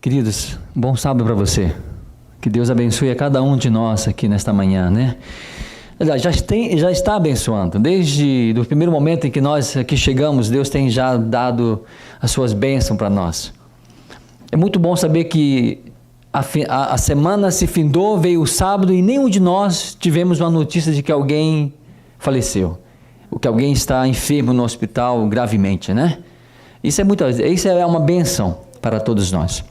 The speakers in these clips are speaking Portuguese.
Queridos, bom sábado para você. Que Deus abençoe a cada um de nós aqui nesta manhã, né? Já está abençoando. Desde o primeiro momento em que nós aqui chegamos, Deus tem já dado as suas bênçãos para nós. É muito bom saber que a semana se findou, veio o sábado e nenhum de nós tivemos uma notícia de que alguém faleceu. Ou que alguém está enfermo no hospital gravemente, né? Isso é uma bênção para todos nós.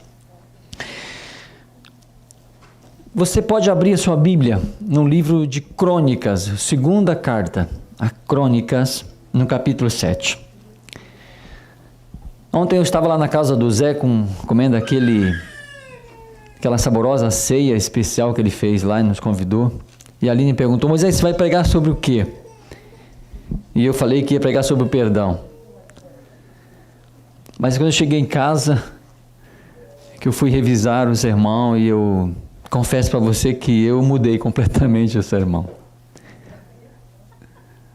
Você pode abrir a sua Bíblia no livro de Crônicas, segunda carta a Crônicas, no capítulo 7. Ontem eu estava lá na casa do Zé comendo aquela saborosa ceia especial que ele fez lá e nos convidou. E a Aline perguntou: Moisés, você vai pregar sobre o quê? E eu falei que ia pregar sobre o perdão. Mas quando eu cheguei em casa, que eu fui revisar o sermão e eu confesso para você que eu mudei completamente o sermão.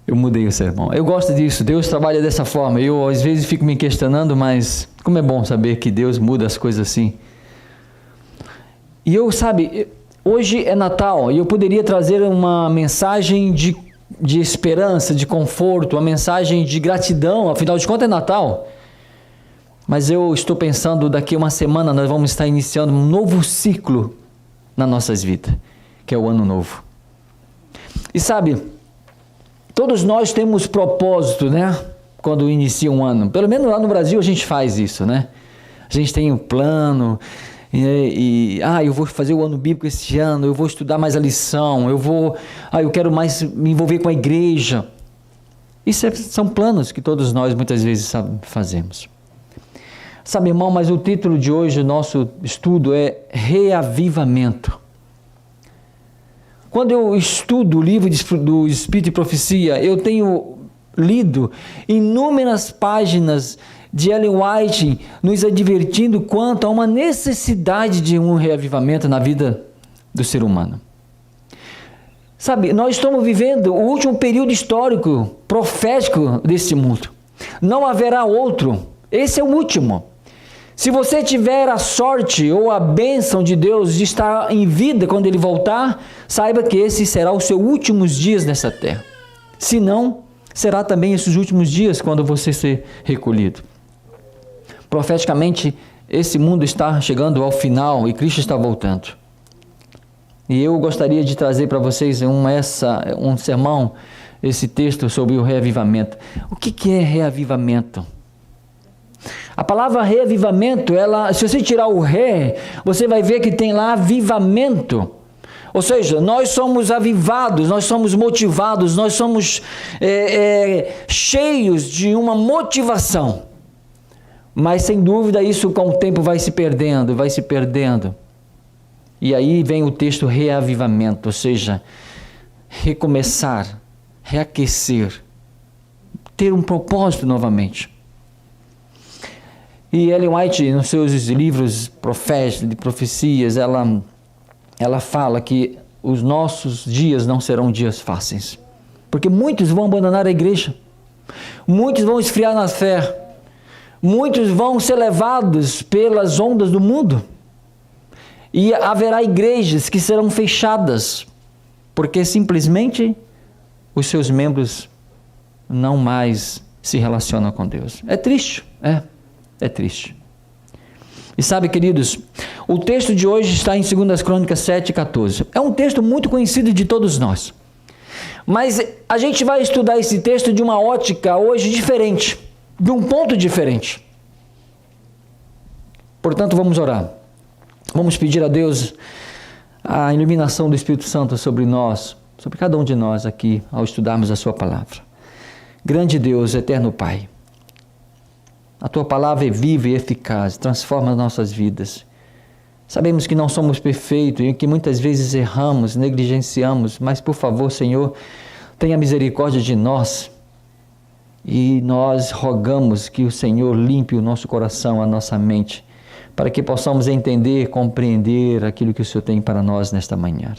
Eu mudei o sermão. Eu gosto disso, Deus trabalha dessa forma. Eu às vezes fico me questionando, mas como é bom saber que Deus muda as coisas assim. E hoje é Natal e eu poderia trazer uma mensagem de esperança, de conforto, uma mensagem de gratidão, afinal de contas é Natal. Mas eu estou pensando, daqui a uma semana nós vamos estar iniciando um novo ciclo nas nossas vidas, que é o ano novo. E todos nós temos propósito, né? Quando inicia um ano, pelo menos lá no Brasil a gente faz isso, né? A gente tem um plano, eu vou fazer o ano bíblico esse ano, eu vou estudar mais a lição, eu quero mais me envolver com a igreja. São planos que todos nós muitas vezes fazemos. Irmão, mas o título de hoje do nosso estudo é Reavivamento. Quando eu estudo o livro do Espírito e Profecia, eu tenho lido inúmeras páginas de Ellen White nos advertindo quanto a uma necessidade de um reavivamento na vida do ser humano. Nós estamos vivendo o último período histórico, profético desse mundo. Não haverá outro. Esse é o último. Se você tiver a sorte ou a bênção de Deus de estar em vida quando Ele voltar, saiba que esse será os seus últimos dias nessa terra. Se não, será também esses últimos dias quando você ser recolhido. Profeticamente, esse mundo está chegando ao final e Cristo está voltando. E eu gostaria de trazer para vocês um sermão, esse texto sobre o reavivamento. O que é reavivamento? A palavra reavivamento, se você tirar o você vai ver que tem lá avivamento. Ou seja, nós somos avivados, nós somos motivados, nós somos cheios de uma motivação. Mas sem dúvida isso com o tempo vai se perdendo. E aí vem o texto reavivamento, ou seja, recomeçar, reaquecer, ter um propósito novamente. E Ellen White, nos seus livros proféticos, de profecias, ela fala que os nossos dias não serão dias fáceis. Porque muitos vão abandonar a igreja. Muitos vão esfriar na fé. Muitos vão ser levados pelas ondas do mundo. E haverá igrejas que serão fechadas. Porque simplesmente os seus membros não mais se relacionam com Deus. É triste, É triste. E queridos, o texto de hoje está em 2 Crônicas 7:14. É um texto muito conhecido de todos nós. Mas a gente vai estudar esse texto de uma ótica hoje diferente, de um ponto diferente. Portanto, vamos orar. Vamos pedir a Deus a iluminação do Espírito Santo sobre nós, sobre cada um de nós aqui, ao estudarmos a sua palavra. Grande Deus, eterno Pai, a Tua palavra é viva e eficaz, transforma as nossas vidas. Sabemos que não somos perfeitos e que muitas vezes erramos, negligenciamos, mas por favor, Senhor, tenha misericórdia de nós. E nós rogamos que o Senhor limpe o nosso coração, a nossa mente, para que possamos entender, compreender aquilo que o Senhor tem para nós nesta manhã.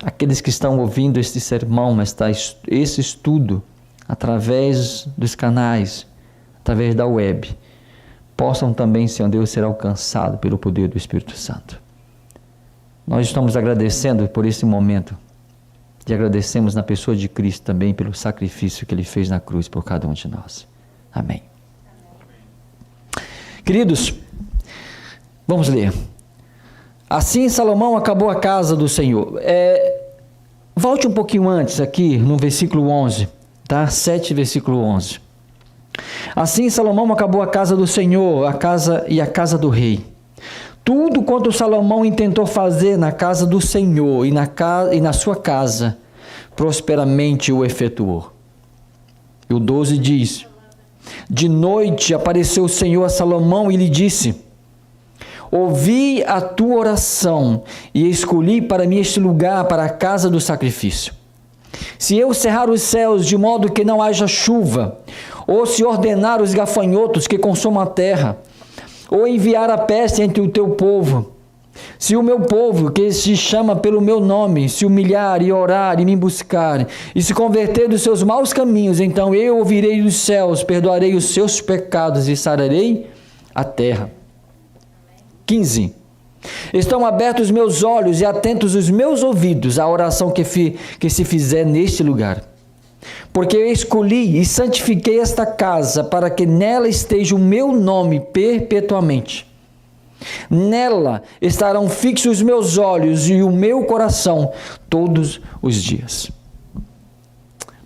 Aqueles que estão ouvindo este sermão, esse estudo, através dos canais, através da web, possam também, Senhor Deus, ser alcançados pelo poder do Espírito Santo. Nós estamos agradecendo por esse momento, e agradecemos na pessoa de Cristo também pelo sacrifício que Ele fez na cruz por cada um de nós. Amém. Queridos, vamos ler. Assim Salomão acabou a casa do Senhor. Volte um pouquinho antes aqui, no versículo 11, tá? 7, versículo 11. Assim Salomão acabou a casa do Senhor, a casa do rei. Tudo quanto Salomão intentou fazer na casa do Senhor e na sua casa, prosperamente o efetuou. E o 12 diz: de noite apareceu o Senhor a Salomão e lhe disse: ouvi a tua oração e escolhi para mim este lugar, para a casa do sacrifício. Se eu cerrar os céus de modo que não haja chuva, ou se ordenar os gafanhotos que consumam a terra, ou enviar a peste entre o teu povo, se o meu povo, que se chama pelo meu nome, se humilhar e orar e me buscar, e se converter dos seus maus caminhos, então eu ouvirei dos céus, perdoarei os seus pecados e sararei a terra. 15. Estão abertos os meus olhos e atentos os meus ouvidos à oração que se fizer neste lugar. Porque eu escolhi e santifiquei esta casa para que nela esteja o meu nome perpetuamente. Nela estarão fixos os meus olhos e o meu coração todos os dias.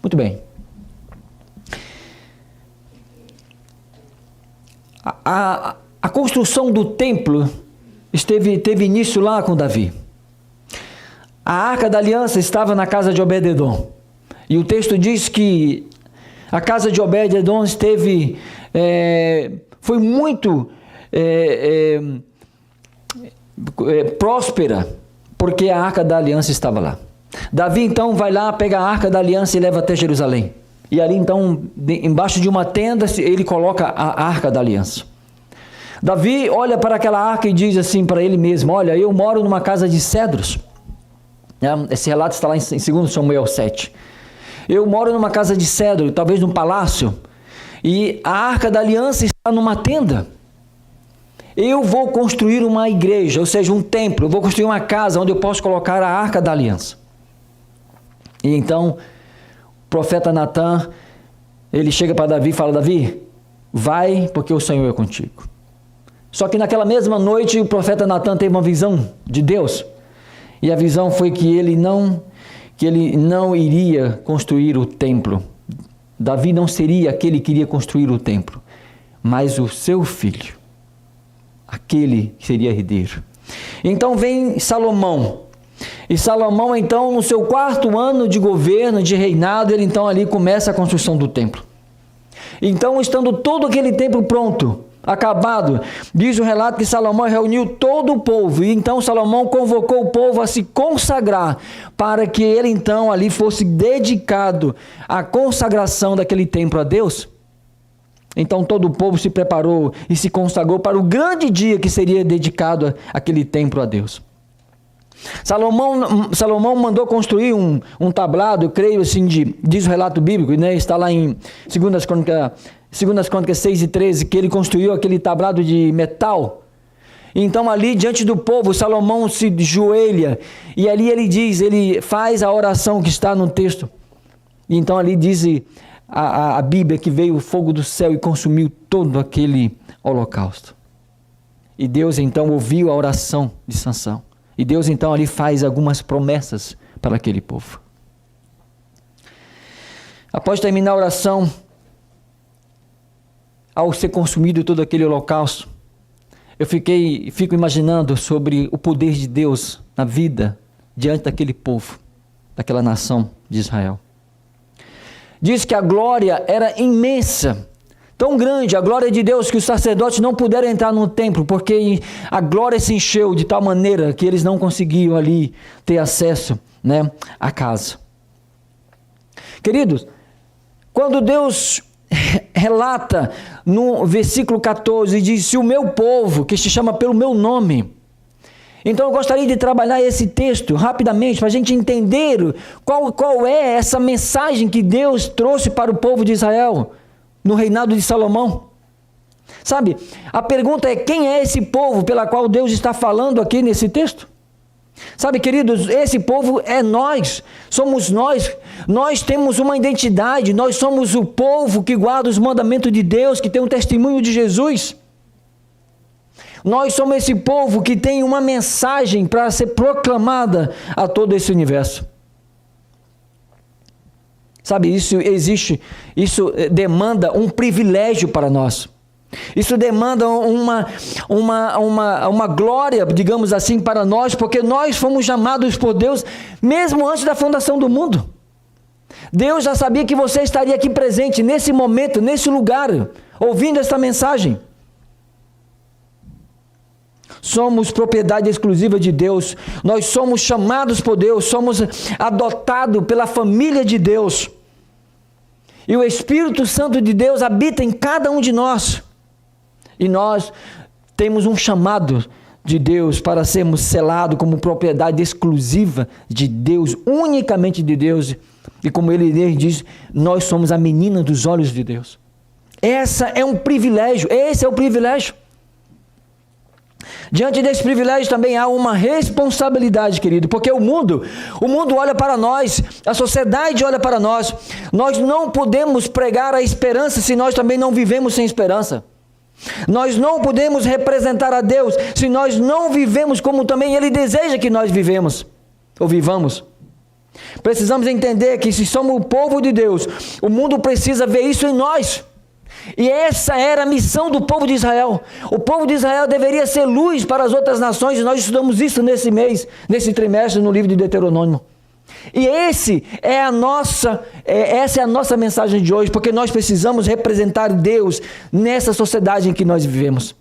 Muito bem. A construção do templo teve início lá com Davi. A Arca da Aliança estava na casa de Obed-edom. E o texto diz que a casa de Obed-edom foi muito próspera, porque a Arca da Aliança estava lá. Davi então vai lá, pega a Arca da Aliança e leva até Jerusalém. E ali então, embaixo de uma tenda, ele coloca a Arca da Aliança. Davi olha para aquela arca e diz assim para ele mesmo: olha, eu moro numa casa de cedros. Esse relato está lá em 2 Samuel 7. Eu moro numa casa de cedro, talvez num palácio, e a Arca da Aliança está numa tenda. Eu vou construir uma igreja, ou seja, um templo, eu vou construir uma casa onde eu posso colocar a Arca da Aliança. E então, o profeta Natan, ele chega para Davi e fala: Davi, vai, porque o Senhor é contigo. Só que naquela mesma noite, o profeta Natan teve uma visão de Deus, e a visão foi que ele não iria construir o templo. Davi não seria aquele que iria construir o templo, mas o seu filho, aquele que seria herdeiro. Então vem Salomão, e Salomão então no seu 4º ano de governo, de reinado, ele então ali começa a construção do templo. Então, estando todo aquele templo pronto, acabado, diz o relato que Salomão reuniu todo o povo, e então Salomão convocou o povo a se consagrar, para que ele então ali fosse dedicado à consagração daquele templo a Deus. Então todo o povo se preparou e se consagrou para o grande dia que seria dedicado àquele templo a Deus. Salomão mandou construir um tablado, eu creio assim, diz o relato bíblico, né? Está lá em 2 Crônicas 6 e 13, que ele construiu aquele tablado de metal. Então ali diante do povo, Salomão se ajoelha, e ali ele faz a oração que está no texto. E então ali diz a Bíblia que veio o fogo do céu e consumiu todo aquele holocausto. E Deus então ouviu a oração de Sansão. E Deus então ali faz algumas promessas para aquele povo. Após terminar a oração, ao ser consumido todo aquele holocausto, eu fico imaginando sobre o poder de Deus na vida diante daquele povo, daquela nação de Israel. Diz que a glória era imensa, tão grande, a glória de Deus, que os sacerdotes não puderam entrar no templo, porque a glória se encheu de tal maneira que eles não conseguiam ali ter acesso, né, à casa. Queridos, quando Deus relata no versículo 14, diz: se o meu povo, que se chama pelo meu nome. Então eu gostaria de trabalhar esse texto rapidamente, para a gente entender qual é essa mensagem que Deus trouxe para o povo de Israel no reinado de Salomão. Sabe, a pergunta é: quem é esse povo pela qual Deus está falando aqui nesse texto? Sabe, queridos, esse povo é nós, somos nós. Nós temos uma identidade, nós somos o povo que guarda os mandamentos de Deus, que tem um testemunho de Jesus. Nós somos esse povo que tem uma mensagem para ser proclamada a todo esse universo. Sabe, isso demanda um privilégio para nós. Isso demanda uma glória, digamos assim, para nós, porque nós fomos chamados por Deus mesmo antes da fundação do mundo. Deus já sabia que você estaria aqui presente, nesse momento, nesse lugar, ouvindo esta mensagem. Somos propriedade exclusiva de Deus, nós somos chamados por Deus, somos adotados pela família de Deus. E o Espírito Santo de Deus habita em cada um de nós. E nós temos um chamado de Deus para sermos selados como propriedade exclusiva de Deus, unicamente de Deus. E como ele diz, nós somos a menina dos olhos de Deus. Esse é o privilégio. Diante desse privilégio também há uma responsabilidade, querido, porque o mundo olha para nós, a sociedade olha para nós. Nós não podemos pregar a esperança se nós também não vivemos sem esperança. Nós não podemos representar a Deus se nós não vivemos como também Ele deseja que nós vivamos ou vivamos. Precisamos entender que se somos o povo de Deus, o mundo precisa ver isso em nós. E essa era a missão do povo de Israel. O povo de Israel deveria ser luz para as outras nações, e nós estudamos isso nesse trimestre no livro de Deuteronômio. E essa é a nossa mensagem de hoje, porque nós precisamos representar Deus nessa sociedade em que nós vivemos.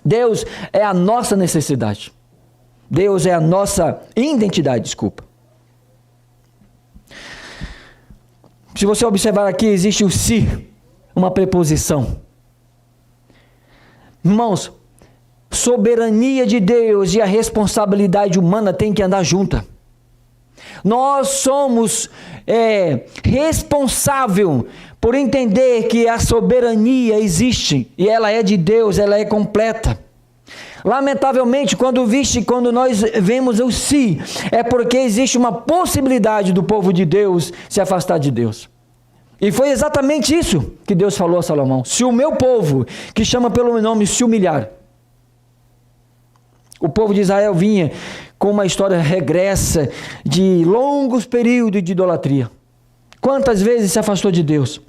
Deus é a nossa necessidade. Deus é a nossa identidade, Se você observar aqui, existe o se, uma preposição. Irmãos, soberania de Deus e a responsabilidade humana têm que andar juntas. Nós somos responsáveis por entender que a soberania existe e ela é de Deus, ela é completa. Lamentavelmente, quando nós vemos o si, é porque existe uma possibilidade do povo de Deus se afastar de Deus. E foi exatamente isso que Deus falou a Salomão: se o meu povo, que chama pelo meu nome, se humilhar. O povo de Israel vinha com uma história regressa de longos períodos de idolatria. Quantas vezes se afastou de Deus?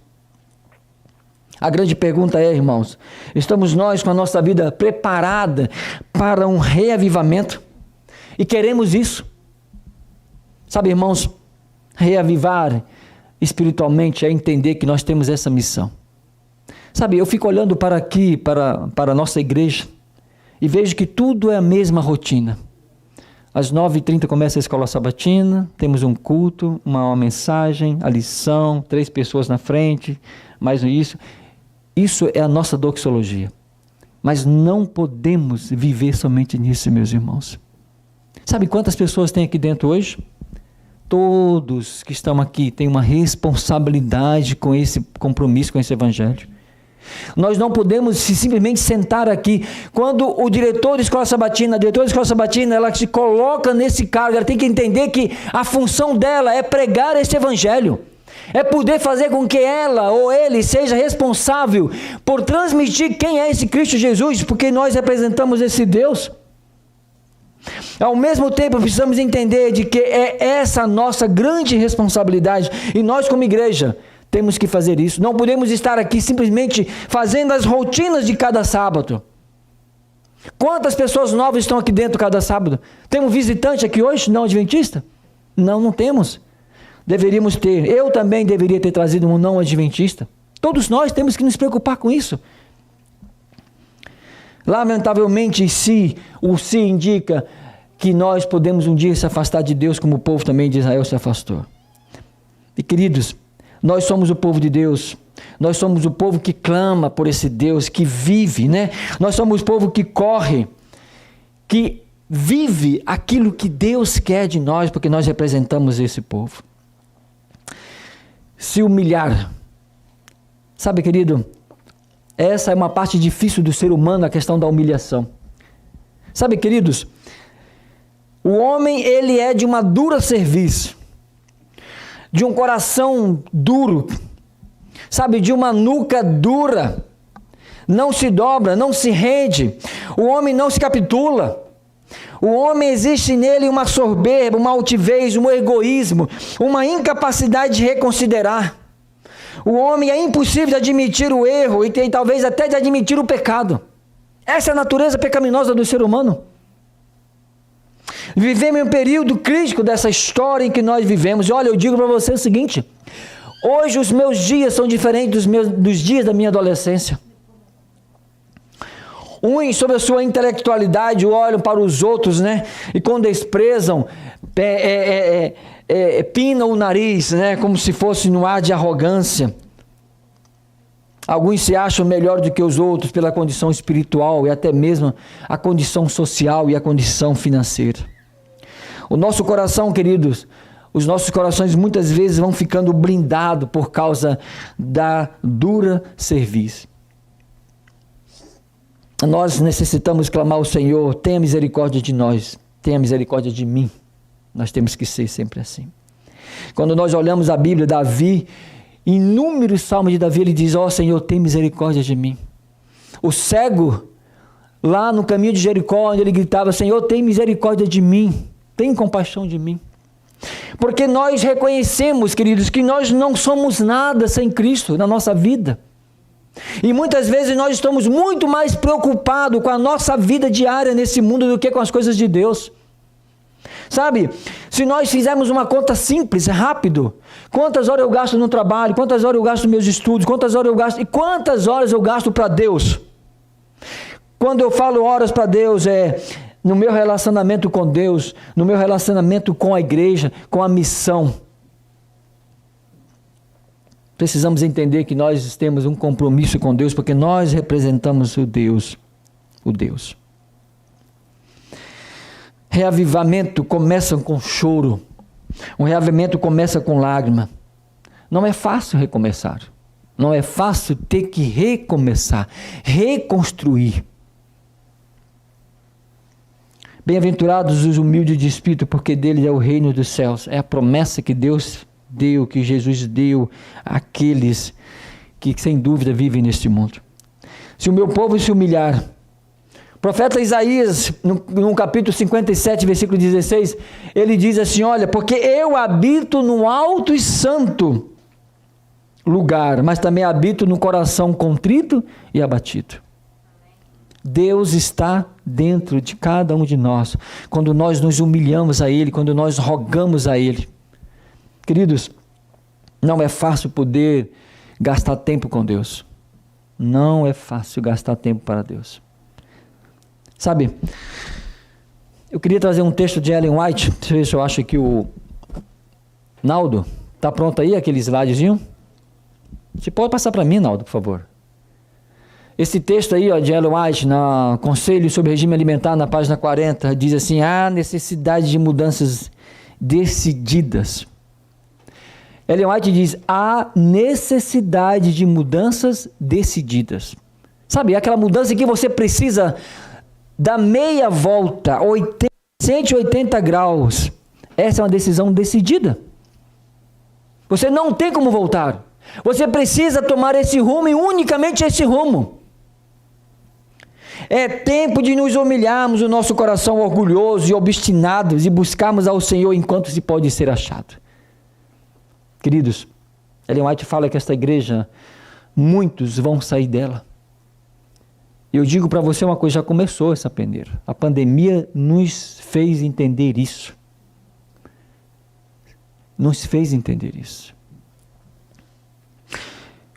A grande pergunta é, irmãos, estamos nós com a nossa vida preparada para um reavivamento? E queremos isso? Sabe, irmãos, reavivar espiritualmente é entender que nós temos essa missão. Sabe, eu fico olhando para aqui, para a nossa igreja, e vejo que tudo é a mesma rotina. Às 9h30 começa a escola sabatina, temos um culto, uma mensagem, a lição, 3 pessoas na frente, mais isso. Isso é a nossa doxologia. Mas não podemos viver somente nisso, meus irmãos. Sabe quantas pessoas tem aqui dentro hoje? Todos que estão aqui têm uma responsabilidade com esse compromisso, com esse evangelho. Nós não podemos simplesmente sentar aqui. Quando o diretor de escola sabatina, ela se coloca nesse cargo, ela tem que entender que a função dela é pregar esse evangelho. É poder fazer com que ela ou ele seja responsável por transmitir quem é esse Cristo Jesus, porque nós representamos esse Deus. Ao mesmo tempo, precisamos entender de que é essa a nossa grande responsabilidade, e nós como igreja temos que fazer isso. Não podemos estar aqui simplesmente fazendo as rotinas de cada sábado. Quantas pessoas novas estão aqui dentro cada sábado? Temos visitante aqui hoje, não adventista? Não temos. Deveríamos ter. Eu também deveria ter trazido um não adventista. Todos nós temos que nos preocupar com isso. Lamentavelmente, o se indica que nós podemos um dia se afastar de Deus, como o povo também de Israel se afastou. E queridos, nós somos o povo de Deus. Nós somos o povo que clama por esse Deus, que vive, né? Nós somos o povo que corre, que vive aquilo que Deus quer de nós, porque nós representamos esse povo. Se humilhar. Sabe, querido, Essa é uma parte difícil do ser humano, a questão da humilhação. Sabe, queridos, o homem, ele é de uma dura cerviz, de um coração duro, sabe, de uma nuca dura, não se dobra, não se rende, o homem não se capitula. O homem, existe nele uma soberba, uma altivez, um egoísmo, uma incapacidade de reconsiderar. O homem é impossível de admitir o erro e talvez até de admitir o pecado. Essa é a natureza pecaminosa do ser humano. Vivemos em um período crítico dessa história em que nós vivemos. E olha, eu digo para você o seguinte: hoje os meus dias são diferentes dos dias da minha adolescência. Uns, sobre a sua intelectualidade, olham para os outros, né? E quando desprezam, pinam o nariz, né? Como se fosse no ar de arrogância. Alguns se acham melhor do que os outros pela condição espiritual e até mesmo a condição social e a condição financeira. O nosso coração, queridos, os nossos corações muitas vezes vão ficando blindados por causa da dura cerviz. Nós necessitamos clamar ao Senhor: tenha misericórdia de nós, tenha misericórdia de mim. Nós temos que ser sempre assim. Quando nós olhamos a Bíblia, Davi, inúmeros salmos de Davi, ele diz: ó Senhor, tem misericórdia de mim. O cego, lá no caminho de Jericó, onde ele gritava: Senhor, tem misericórdia de mim, tem compaixão de mim. Porque nós reconhecemos, queridos, que nós não somos nada sem Cristo na nossa vida. E muitas vezes nós estamos muito mais preocupados com a nossa vida diária nesse mundo do que com as coisas de Deus. Sabe, se nós fizermos uma conta simples, rápido, quantas horas eu gasto no trabalho, quantas horas eu gasto nos meus estudos, quantas horas eu gasto, e quantas horas eu gasto para Deus? Quando eu falo horas para Deus, é no meu relacionamento com Deus, no meu relacionamento com a igreja, com a missão. Precisamos entender que nós temos um compromisso com Deus, porque nós representamos o Deus. Reavivamento começa com choro. Um reavivamento começa com lágrima. Não é fácil recomeçar. Não é fácil ter que recomeçar, reconstruir. Bem-aventurados os humildes de espírito, porque deles é o reino dos céus. É a promessa que Deus deu, que Jesus deu àqueles que sem dúvida vivem neste mundo. Se o meu povo se humilhar, o profeta Isaías, no capítulo 57, versículo 16, ele diz assim: olha, porque eu habito no alto e santo lugar, mas também habito no coração contrito e abatido. Deus está dentro de cada um de nós, quando nós nos humilhamos a Ele, quando nós rogamos a Ele. Queridos, não é fácil poder gastar tempo com Deus. Não é fácil gastar tempo para Deus. Sabe, eu queria trazer um texto de Ellen White. Deixa eu ver se eu acho que o Naldo, está pronto aí aquele slidezinho? Você pode passar para mim, Naldo, por favor. Esse texto aí, ó, de Ellen White, no Conselho sobre Regime Alimentar, na página 40, diz assim: há necessidade de mudanças decididas. Ellen White diz: há necessidade de mudanças decididas. Sabe, aquela mudança que você precisa dar meia volta, 180 graus. Essa é uma decisão decidida. Você não tem como voltar. Você precisa tomar esse rumo e unicamente esse rumo. É tempo de nos humilharmos o nosso coração orgulhoso e obstinados e buscarmos ao Senhor enquanto se pode ser achado. Queridos, Ellen White fala que esta igreja, muitos vão sair dela. Eu digo para você uma coisa: já começou essa peneira. A pandemia nos fez entender isso. Nos fez entender isso.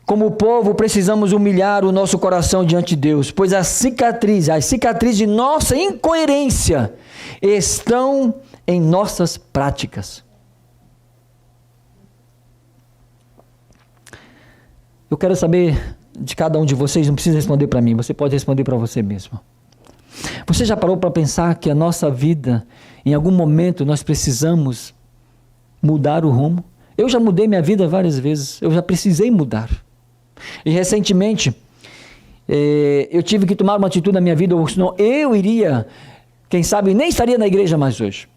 Como povo, precisamos humilhar o nosso coração diante de Deus, pois as cicatrizes de nossa incoerência estão em nossas práticas. Eu quero saber de cada um de vocês, não precisa responder para mim, você pode responder para você mesmo. Você já parou para pensar que a nossa vida, em algum momento, nós precisamos mudar o rumo? Eu já mudei minha vida várias vezes, eu já precisei mudar. E recentemente, eu tive que tomar uma atitude na minha vida, ou senão eu iria, quem sabe, nem estaria na igreja mais hoje.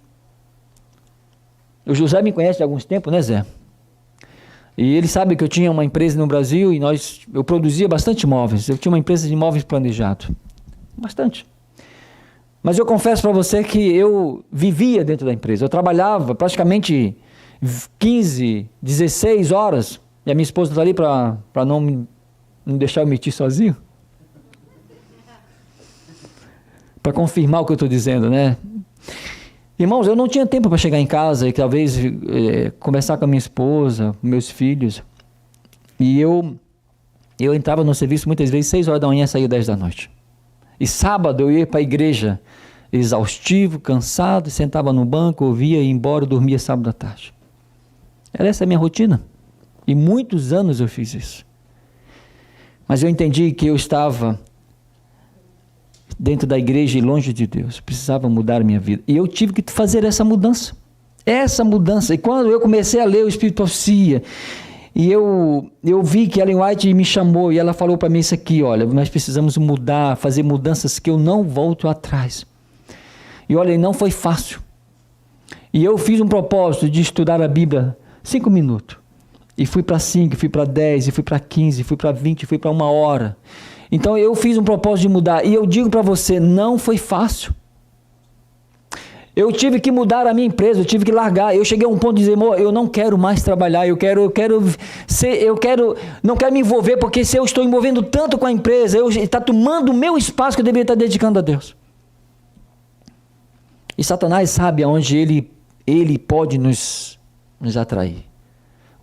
O José me conhece há alguns tempos, né, Zé? E ele sabe que eu tinha uma empresa no Brasil e eu produzia bastante móveis. Eu tinha uma empresa de móveis planejado. Bastante. Mas eu confesso para você que eu vivia dentro da empresa. Eu trabalhava praticamente 15, 16 horas. E a minha esposa está ali para não deixar eu mentir sozinho. Para confirmar o que eu estou dizendo, né? Irmãos, eu não tinha tempo para chegar em casa e talvez conversar com a minha esposa, meus filhos. E eu entrava no serviço muitas vezes 6 horas da manhã e saía 10 da noite. E sábado eu ia para a igreja exaustivo, cansado, sentava no banco, ouvia e ia embora, dormia sábado à tarde. Era essa a minha rotina. E muitos anos eu fiz isso. Mas eu entendi que eu estava dentro da igreja e longe de Deus. Precisava mudar a minha vida. E eu tive que fazer essa mudança. Essa mudança. E quando eu comecei a ler o Espírito de Profecia, e eu vi que Ellen White me chamou, e ela falou para mim isso aqui, olha, nós precisamos mudar, fazer mudanças que eu não volto atrás. E olha, não foi fácil. E eu fiz um propósito de estudar a Bíblia 5 minutos. E fui para 5, fui para 10, e fui para 15, fui para 20, fui para 1 hora. Então eu fiz um propósito de mudar. E eu digo para você, não foi fácil. Eu tive que mudar a minha empresa, eu tive que largar. Eu cheguei a um ponto de dizer, amor, eu não quero mais trabalhar, não quero me envolver, porque se eu estou envolvendo tanto com a empresa, está tomando o meu espaço que eu deveria estar dedicando a Deus. E Satanás sabe aonde ele pode nos atrair.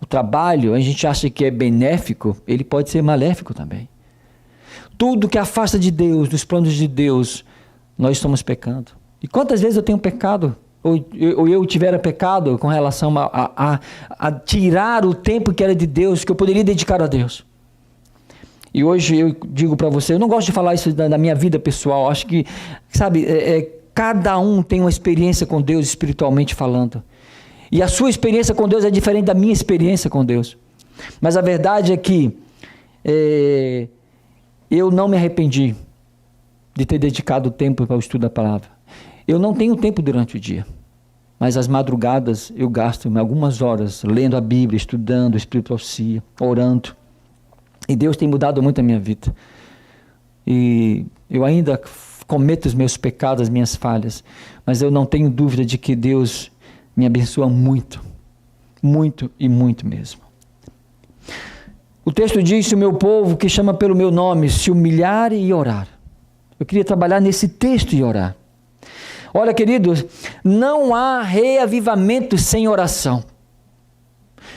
O trabalho, a gente acha que é benéfico, ele pode ser maléfico também. Tudo que afasta de Deus, dos planos de Deus, nós estamos pecando. E quantas vezes eu tenho pecado, ou eu tivera pecado com relação a tirar o tempo que era de Deus, que eu poderia dedicar a Deus. E hoje eu digo para você, eu não gosto de falar isso da minha vida pessoal, acho que, sabe, cada um tem uma experiência com Deus espiritualmente falando. E a sua experiência com Deus é diferente da minha experiência com Deus. Mas a verdade é que eu não me arrependi de ter dedicado tempo para o estudo da palavra. Eu não tenho tempo durante o dia, mas as madrugadas eu gasto algumas horas lendo a Bíblia, estudando o Espírito de Profecia, orando. E Deus tem mudado muito a minha vida. E eu ainda cometo os meus pecados, as minhas falhas, mas eu não tenho dúvida de que Deus me abençoa muito, muito e muito mesmo. O texto diz, se o meu povo que chama pelo meu nome se humilhar e orar. Eu queria trabalhar nesse texto e orar. Olha, queridos, não há reavivamento sem oração.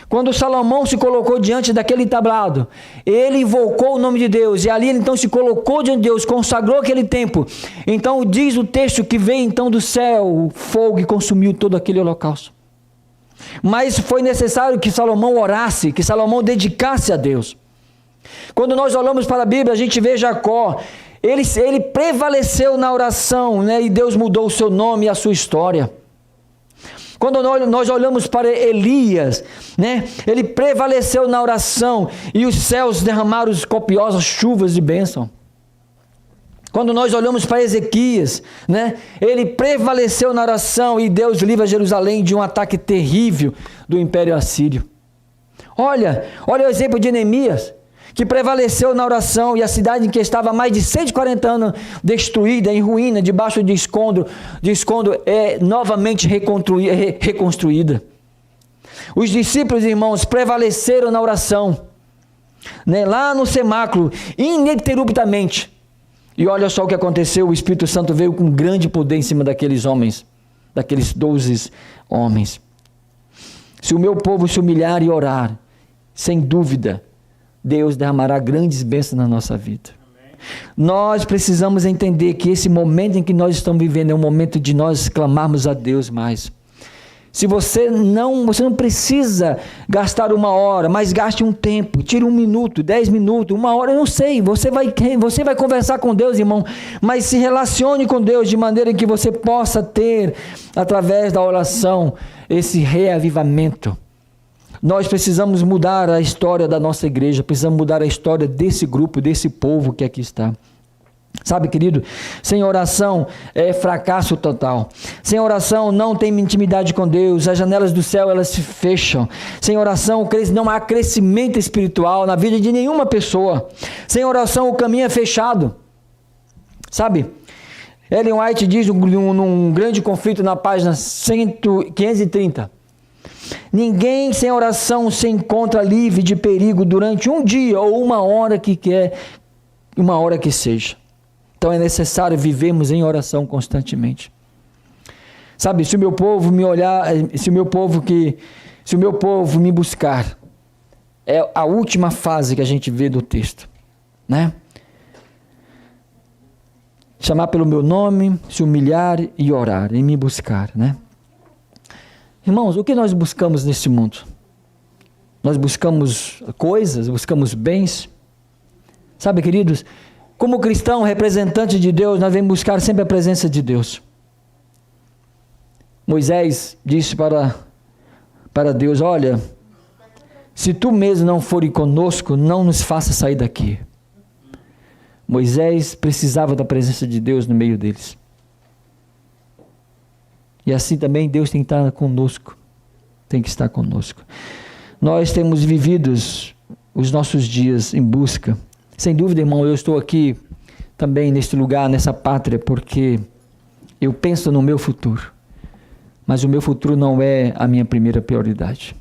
Quando Salomão se colocou diante daquele tablado, ele invocou o nome de Deus, e ali ele então se colocou diante de Deus, consagrou aquele tempo. Então diz o texto que veio então do céu o fogo e consumiu todo aquele holocausto. Mas foi necessário que Salomão orasse, que Salomão dedicasse a Deus. Quando nós olhamos para a Bíblia, a gente vê Jacó, ele prevaleceu na oração, né? E Deus mudou o seu nome e a sua história. Quando nós olhamos para Elias, né? Ele prevaleceu na oração e os céus derramaram copiosas chuvas de bênção. Quando nós olhamos para Ezequias, né? Ele prevaleceu na oração e Deus livra Jerusalém de um ataque terrível do Império Assírio. Olha o exemplo de Neemias, que prevaleceu na oração, e a cidade em que estava há mais de 140 anos destruída, em ruína, debaixo de escondo é novamente reconstruída. Os discípulos, irmãos, prevaleceram na oração, né, lá no cenáculo, ininterruptamente. E olha só o que aconteceu, o Espírito Santo veio com grande poder em cima daqueles homens, daqueles 12 homens. Se o meu povo se humilhar e orar, sem dúvida, Deus derramará grandes bênçãos na nossa vida. Amém. Nós precisamos entender que esse momento em que nós estamos vivendo é um momento de nós clamarmos a Deus mais. Se você não precisa gastar 1 hora, mas gaste um tempo, tire 1 minuto, 10 minutos, 1 hora, eu não sei, você vai conversar com Deus, irmão, mas se relacione com Deus de maneira que você possa ter, através da oração, esse reavivamento. Nós precisamos mudar a história da nossa igreja, precisamos mudar a história desse grupo, desse povo que aqui está. Sabe, querido, sem oração é fracasso total. Sem oração não tem intimidade com Deus, as janelas do céu elas se fecham. Sem oração não há crescimento espiritual na vida de nenhuma pessoa. Sem oração o caminho é fechado. Sabe, Ellen White diz num grande conflito na página 530, ninguém sem oração se encontra livre de perigo durante um dia ou uma hora que seja. Então é necessário vivermos em oração constantemente. Sabe, se o meu povo me olhar, se o meu povo me buscar, é a última fase que a gente vê do texto, né? Chamar pelo meu nome, se humilhar e orar, e me buscar, né? Irmãos, o que nós buscamos nesse mundo? Nós buscamos coisas, buscamos bens. Sabe, queridos, como cristão, representante de Deus, nós devemos buscar sempre a presença de Deus. Moisés disse para Deus, olha, se tu mesmo não fores conosco, não nos faça sair daqui. Moisés precisava da presença de Deus no meio deles. E assim também Deus tem que estar conosco. Tem que estar conosco. Nós temos vivido os nossos dias em busca. Sem dúvida, irmão, eu estou aqui também neste lugar, nessa pátria, porque eu penso no meu futuro. Mas o meu futuro não é a minha primeira prioridade.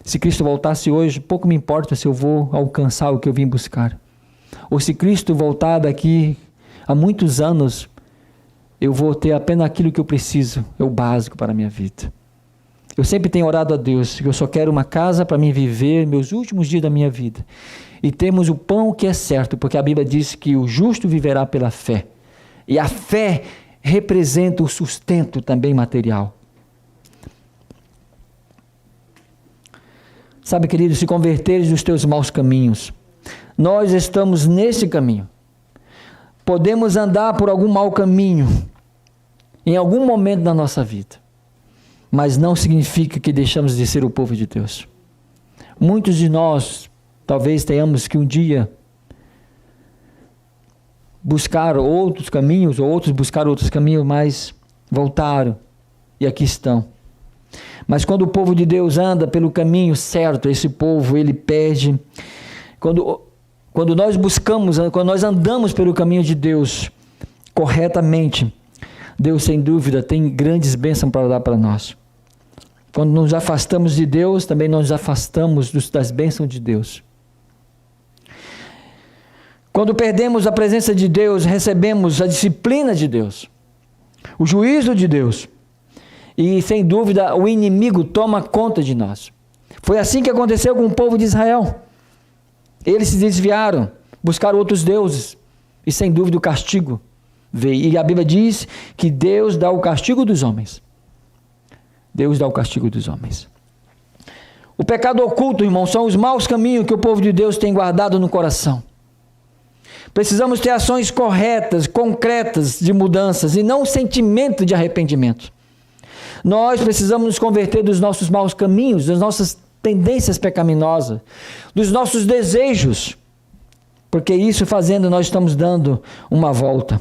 Se Cristo voltasse hoje, pouco me importa se eu vou alcançar o que eu vim buscar. Ou se Cristo voltar daqui a muitos anos, eu vou ter apenas aquilo que eu preciso, é o básico para a minha vida. Eu sempre tenho orado a Deus, que eu só quero uma casa para mim viver meus últimos dias da minha vida. E temos o pão que é certo, porque a Bíblia diz que o justo viverá pela fé. E a fé representa o sustento também material. Sabe, querido, se converteres dos teus maus caminhos, nós estamos nesse caminho. Podemos andar por algum mau caminho em algum momento da nossa vida, mas não significa que deixamos de ser o povo de Deus. Muitos de nós talvez tenhamos que um dia buscar outros caminhos, ou outros buscar outros caminhos, mas voltaram e aqui estão. Mas quando o povo de Deus anda pelo caminho certo, esse povo ele perde. Quando nós buscamos, quando nós andamos pelo caminho de Deus corretamente, Deus sem dúvida tem grandes bênçãos para dar para nós. Quando nos afastamos de Deus, também nos afastamos das bênçãos de Deus. Quando perdemos a presença de Deus, recebemos a disciplina de Deus, o juízo de Deus. E sem dúvida o inimigo toma conta de nós. Foi assim que aconteceu com o povo de Israel. Eles se desviaram, buscaram outros deuses, e sem dúvida o castigo veio. E a Bíblia diz que Deus dá o castigo dos homens. Deus dá o castigo dos homens. O pecado oculto, irmão, são os maus caminhos que o povo de Deus tem guardado no coração. Precisamos ter ações corretas, concretas de mudanças, e não um sentimento de arrependimento. Nós precisamos nos converter dos nossos maus caminhos, das nossas tendências pecaminosas, dos nossos desejos, porque isso fazendo nós estamos dando uma volta.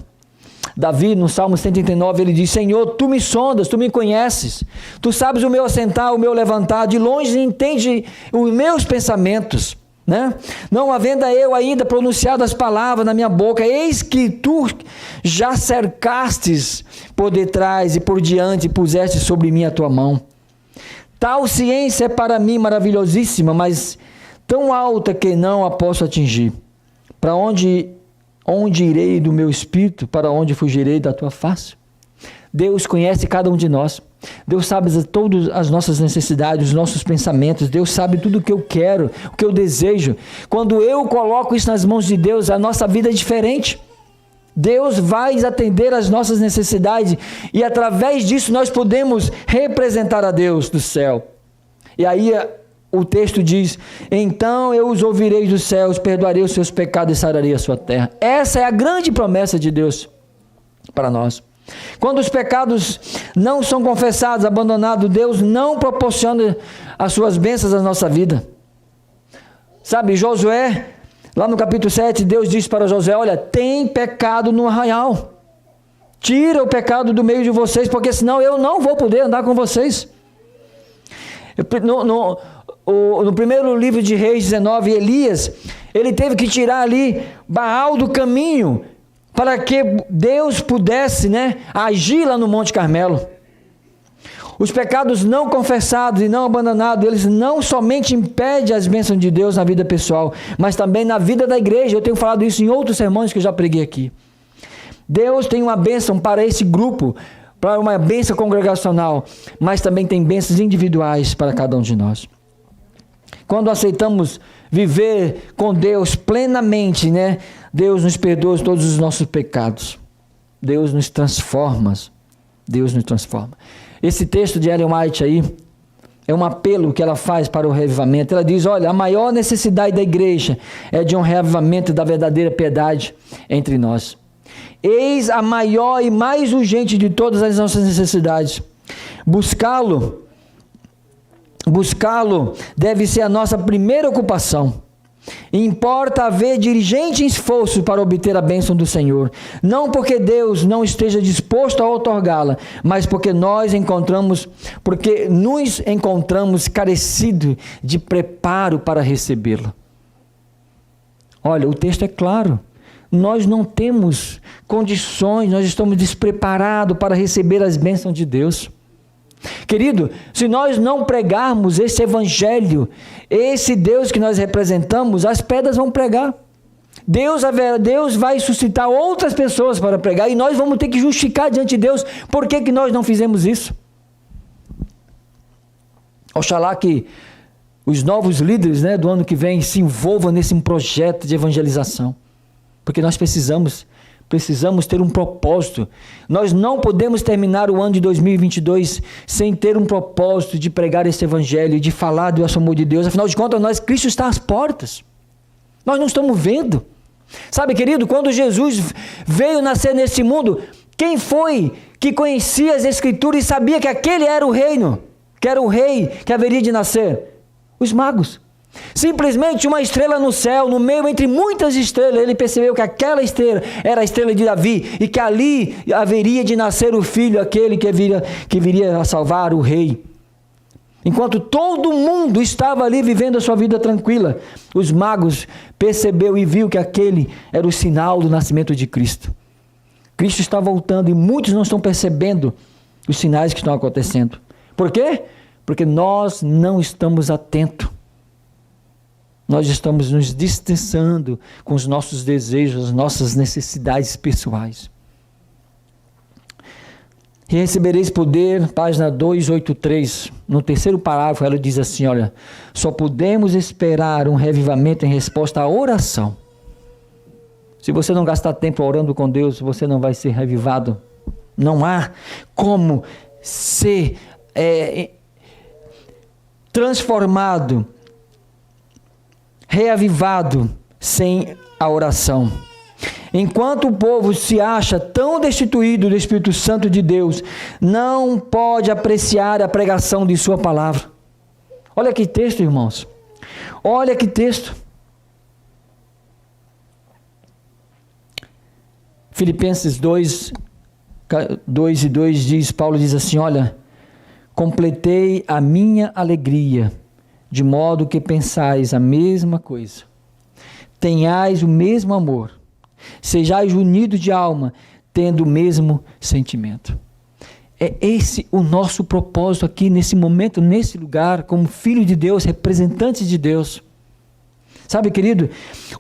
Davi no Salmo 139 ele diz, Senhor, tu me sondas, tu me conheces, tu sabes o meu assentar, o meu levantar, de longe entende os meus pensamentos, né? Não havendo eu ainda pronunciado as palavras na minha boca, eis que tu já cercastes por detrás e por diante, e puseste sobre mim a tua mão. Tal ciência é para mim maravilhosíssima, mas tão alta que não a posso atingir. Para onde irei do meu espírito? Para onde fugirei da tua face? Deus conhece cada um de nós. Deus sabe todas as nossas necessidades, os nossos pensamentos. Deus sabe tudo o que eu quero, o que eu desejo. Quando eu coloco isso nas mãos de Deus, a nossa vida é diferente. Deus vai atender às nossas necessidades e através disso nós podemos representar a Deus do céu. E aí o texto diz, então eu os ouvirei dos céus, perdoarei os seus pecados e sararei a sua terra. Essa é a grande promessa de Deus para nós. Quando os pecados não são confessados, abandonados, Deus não proporciona as suas bênçãos à nossa vida. Sabe, Josué, lá no capítulo 7, Deus disse para Josué: olha, tem pecado no arraial. Tira o pecado do meio de vocês, porque senão eu não vou poder andar com vocês. No primeiro livro de Reis 19, Elias, ele teve que tirar ali Baal do caminho, para que Deus pudesse, agir lá no Monte Carmelo. Os pecados não confessados e não abandonados, eles não somente impedem as bênçãos de Deus na vida pessoal, mas também na vida da igreja. Eu tenho falado isso em outros sermões que eu já preguei aqui. Deus tem uma bênção para esse grupo, para uma bênção congregacional, mas também tem bênçãos individuais para cada um de nós. Quando aceitamos viver com Deus plenamente, Deus nos perdoa todos os nossos pecados. Deus nos transforma. Deus nos transforma. Esse texto de Ellen White aí é um apelo que ela faz para o reavivamento. Ela diz: olha, a maior necessidade da igreja é de um reavivamento da verdadeira piedade entre nós. Eis a maior e mais urgente de todas as nossas necessidades. Buscá-lo deve ser a nossa primeira ocupação. Importa haver diligente esforço para obter a bênção do Senhor, não porque Deus não esteja disposto a outorgá-la, mas porque nos encontramos carecidos de preparo para recebê-la. Olha, o texto é claro. Nós não temos condições, nós estamos despreparados para receber as bênçãos de Deus. Querido, se nós não pregarmos esse evangelho, esse Deus que nós representamos, as pedras vão pregar. Deus vai suscitar outras pessoas para pregar e nós vamos ter que justificar diante de Deus por que nós não fizemos isso. Oxalá que os novos líderes do ano que vem se envolvam nesse projeto de evangelização, porque nós precisamos ter um propósito. Nós não podemos terminar o ano de 2022 sem ter um propósito de pregar esse evangelho, de falar do amor de Deus. Afinal de contas, Cristo está às portas. Nós não estamos vendo. Sabe, querido, quando Jesus veio nascer nesse mundo, quem foi que conhecia as Escrituras e sabia que aquele era o reino, que era o rei que haveria de nascer? Os magos. Simplesmente uma estrela no céu, no meio entre muitas estrelas, ele percebeu que aquela estrela era a estrela de Davi e que ali haveria de nascer o filho, aquele que viria a salvar o rei. Enquanto todo mundo estava ali vivendo a sua vida tranquila, os magos perceberam e viu que aquele era o sinal do nascimento de Cristo. Cristo está voltando e muitos não estão percebendo os sinais que estão acontecendo. Por quê? Porque nós não estamos atentos. Nós estamos nos distanciando com os nossos desejos, as nossas necessidades pessoais. E recebereis poder, página 283, no terceiro parágrafo, ela diz assim, olha, só podemos esperar um revivamento em resposta à oração. Se você não gastar tempo orando com Deus, você não vai ser revivado. Não há como ser transformado, reavivado sem a oração. Enquanto o povo se acha tão destituído do Espírito Santo de Deus, não pode apreciar a pregação de sua palavra. Olha que texto, irmãos. Olha que texto. Filipenses 2 e 2 diz, Paulo diz assim, olha, completei a minha alegria, de modo que pensais a mesma coisa, tenhais o mesmo amor, sejais unidos de alma, tendo o mesmo sentimento. É esse o nosso propósito aqui, nesse momento, nesse lugar, como filho de Deus, representantes de Deus. Sabe, querido,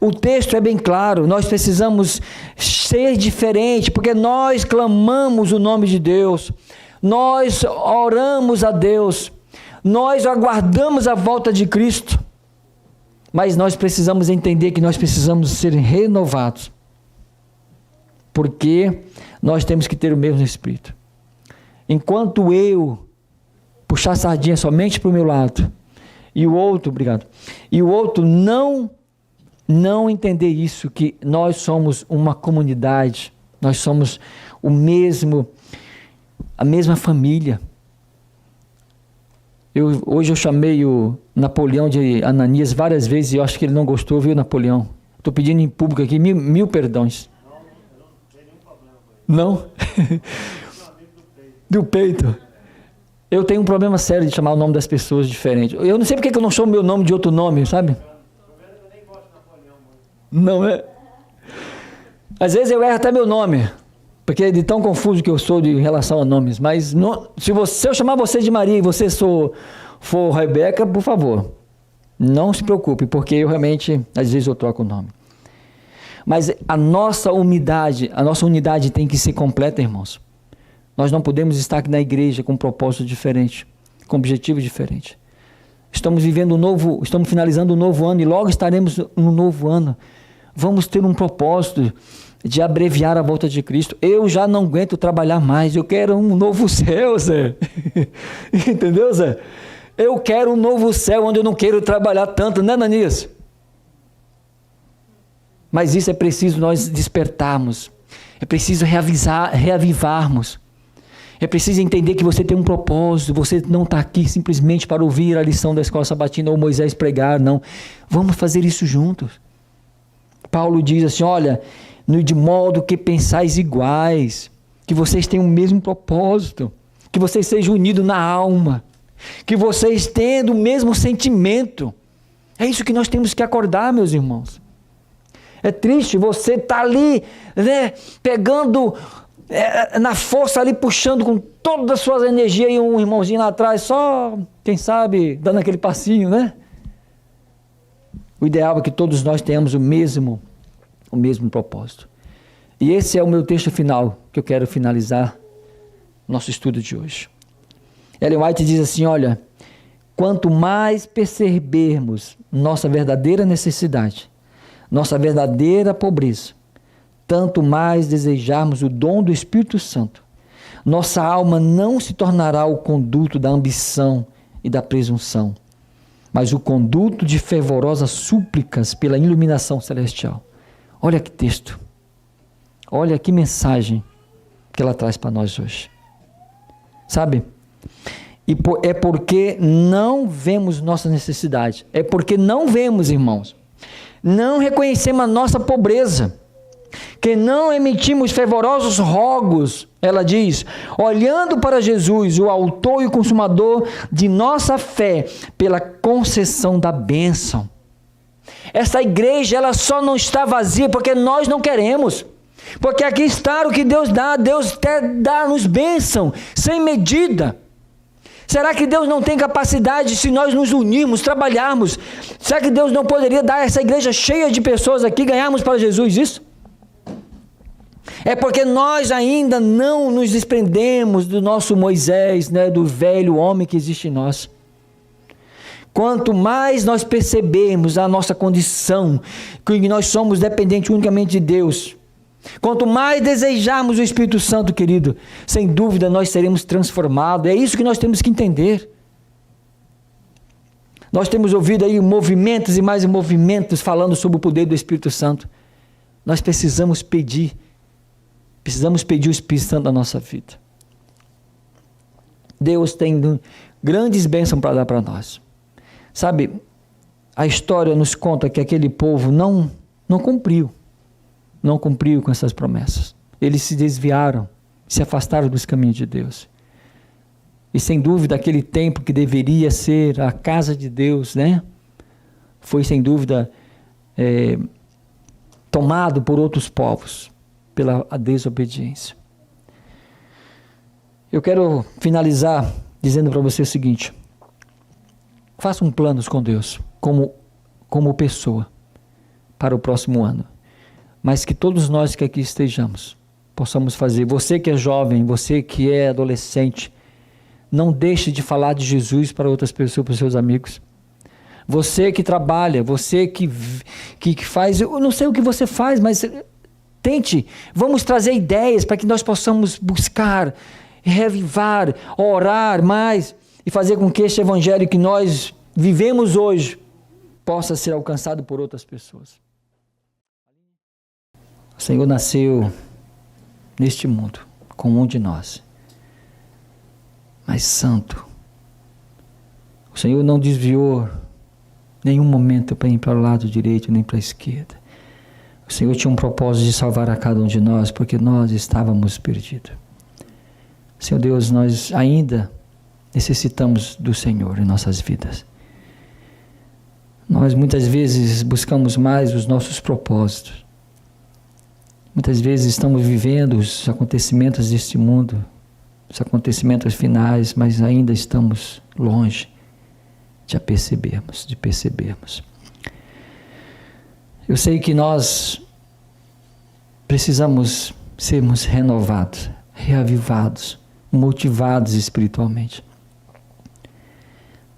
o texto é bem claro, nós precisamos ser diferentes, porque nós clamamos o nome de Deus, nós oramos a Deus, nós aguardamos a volta de Cristo, mas nós precisamos entender que nós precisamos ser renovados, porque nós temos que ter o mesmo Espírito. Enquanto eu puxar a sardinha somente para o meu lado, e o outro, e o outro não entender isso, que nós somos uma comunidade, Nós somos a mesma família. Hoje eu chamei o Napoleão de Ananias várias vezes e eu acho que ele não gostou, viu, Napoleão? Estou pedindo em público aqui mil perdões. Não? Do peito. Eu tenho um problema sério de chamar o nome das pessoas diferente. Eu não sei porque eu não chamo meu nome de outro nome, sabe? Não é? Às vezes eu erro até meu nome, porque é de tão confuso que eu sou em relação a nomes. Mas se eu chamar você de Maria e você for Rebeca, por favor, não se preocupe, porque eu realmente, às vezes eu troco o nome. Mas a nossa unidade tem que ser completa, irmãos. Nós não podemos estar aqui na igreja com um propósito diferente, com um objetivo diferente. Estamos finalizando um novo ano e logo estaremos no novo ano. Vamos ter um propósito de abreviar a volta de Cristo. Eu já não aguento trabalhar mais, eu quero um novo céu, Zé. Entendeu, Zé? Eu quero um novo céu onde eu não quero trabalhar tanto, né, Ananias? Mas isso é preciso nós despertarmos, é preciso reavivarmos, é preciso entender que você tem um propósito, você não está aqui simplesmente para ouvir a lição da escola sabatina ou Moisés pregar, não. Vamos fazer isso juntos. Paulo diz assim, olha, de modo que pensais iguais, que vocês tenham o mesmo propósito, que vocês sejam unidos na alma, que vocês tenham o mesmo sentimento. É isso que nós temos que acordar, meus irmãos. É triste você estar ali, né, pegando na força ali, puxando com todas as suas energias e um irmãozinho lá atrás, só, quem sabe, dando aquele passinho, né? O ideal é que todos nós tenhamos o mesmo propósito. E esse é o meu texto final, que eu quero finalizar nosso estudo de hoje. Ellen White diz assim, olha, quanto mais percebermos nossa verdadeira necessidade, nossa verdadeira pobreza, tanto mais desejarmos o dom do Espírito Santo, nossa alma não se tornará o conduto da ambição e da presunção, mas o conduto de fervorosas súplicas pela iluminação celestial. Olha que texto, olha que mensagem que ela traz para nós hoje. Sabe? É porque não vemos nossa necessidade, é porque não vemos, irmãos, não reconhecemos a nossa pobreza, que não emitimos fervorosos rogos, ela diz, olhando para Jesus, o autor e o consumador de nossa fé, pela concessão da bênção. Essa igreja, ela só não está vazia porque nós não queremos, porque aqui está o que Deus dá dá-nos bênção, sem medida. Será que Deus não tem capacidade, se nós nos unirmos, trabalharmos, será que Deus não poderia dar essa igreja cheia de pessoas aqui, ganharmos para Jesus isso? É porque nós ainda não nos desprendemos do nosso Moisés, né, do velho homem que existe em nós. Quanto mais nós percebermos a nossa condição, que nós somos dependentes unicamente de Deus, quanto mais desejarmos o Espírito Santo, querido, sem dúvida nós seremos transformados. É isso que nós temos que entender. Nós temos ouvido aí movimentos e mais movimentos falando sobre o poder do Espírito Santo. Nós precisamos pedir o Espírito Santo na nossa vida. Deus tem grandes bênçãos para dar para nós. Sabe, a história nos conta que aquele povo não cumpriu com essas promessas. Eles se desviaram, se afastaram dos caminhos de Deus. E sem dúvida aquele templo que deveria ser a casa de Deus, né, foi sem dúvida tomado por outros povos, pela desobediência. Eu quero finalizar dizendo para você o seguinte: faça um plano com Deus, como pessoa, para o próximo ano. Mas que todos nós que aqui estejamos, possamos fazer. Você que é jovem, você que é adolescente, não deixe de falar de Jesus para outras pessoas, para os seus amigos. Você que trabalha, você que faz, eu não sei o que você faz, mas tente, vamos trazer ideias para que nós possamos buscar, revivar, orar mais e fazer com que este evangelho que nós vivemos hoje possa ser alcançado por outras pessoas. O Senhor nasceu neste mundo, com um de nós, mas santo. O Senhor não desviou nenhum momento para ir para o lado direito nem para a esquerda. O Senhor tinha um propósito de salvar a cada um de nós, porque nós estávamos perdidos. Senhor Deus, nós ainda necessitamos do Senhor em nossas vidas. Nós muitas vezes buscamos mais os nossos propósitos. Muitas vezes estamos vivendo os acontecimentos deste mundo, os acontecimentos finais, mas ainda estamos longe de percebermos. Eu sei que nós precisamos sermos renovados, reavivados, motivados espiritualmente.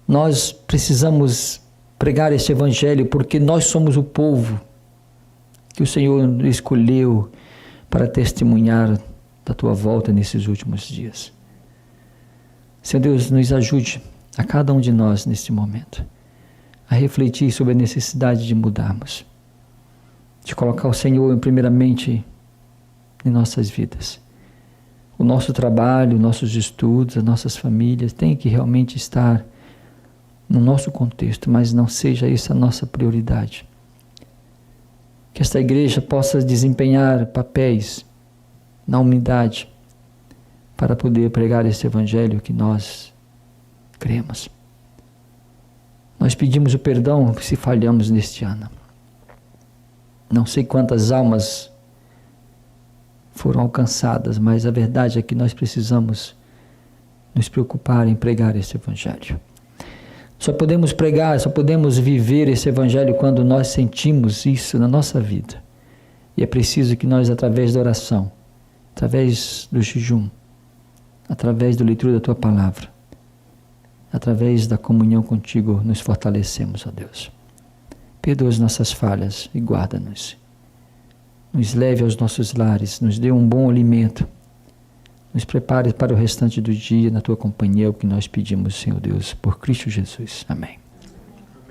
Nós precisamos pregar este evangelho porque nós somos o povo que o Senhor escolheu para testemunhar da tua volta nesses últimos dias. Senhor Deus, nos ajude a cada um de nós neste momento a refletir sobre a necessidade de mudarmos, de colocar o Senhor primeiramente em nossas vidas. O nosso trabalho, nossos estudos, as nossas famílias têm que realmente estar no nosso contexto, mas não seja isso a nossa prioridade. Que esta igreja possa desempenhar papéis na humildade para poder pregar esse evangelho que nós cremos. Nós pedimos o perdão se falhamos neste ano. Não sei quantas almas foram alcançadas, mas a verdade é que nós precisamos nos preocupar em pregar esse evangelho. Só podemos pregar, só podemos viver esse evangelho quando nós sentimos isso na nossa vida. E é preciso que nós, através da oração, através do jejum, através da leitura da tua palavra, através da comunhão contigo, nos fortalecemos, ó Deus. Perdoa as nossas falhas e guarda-nos. Nos leve aos nossos lares, nos dê um bom alimento. Nos prepare para o restante do dia na tua companhia, o que nós pedimos, Senhor Deus, por Cristo Jesus. Amém.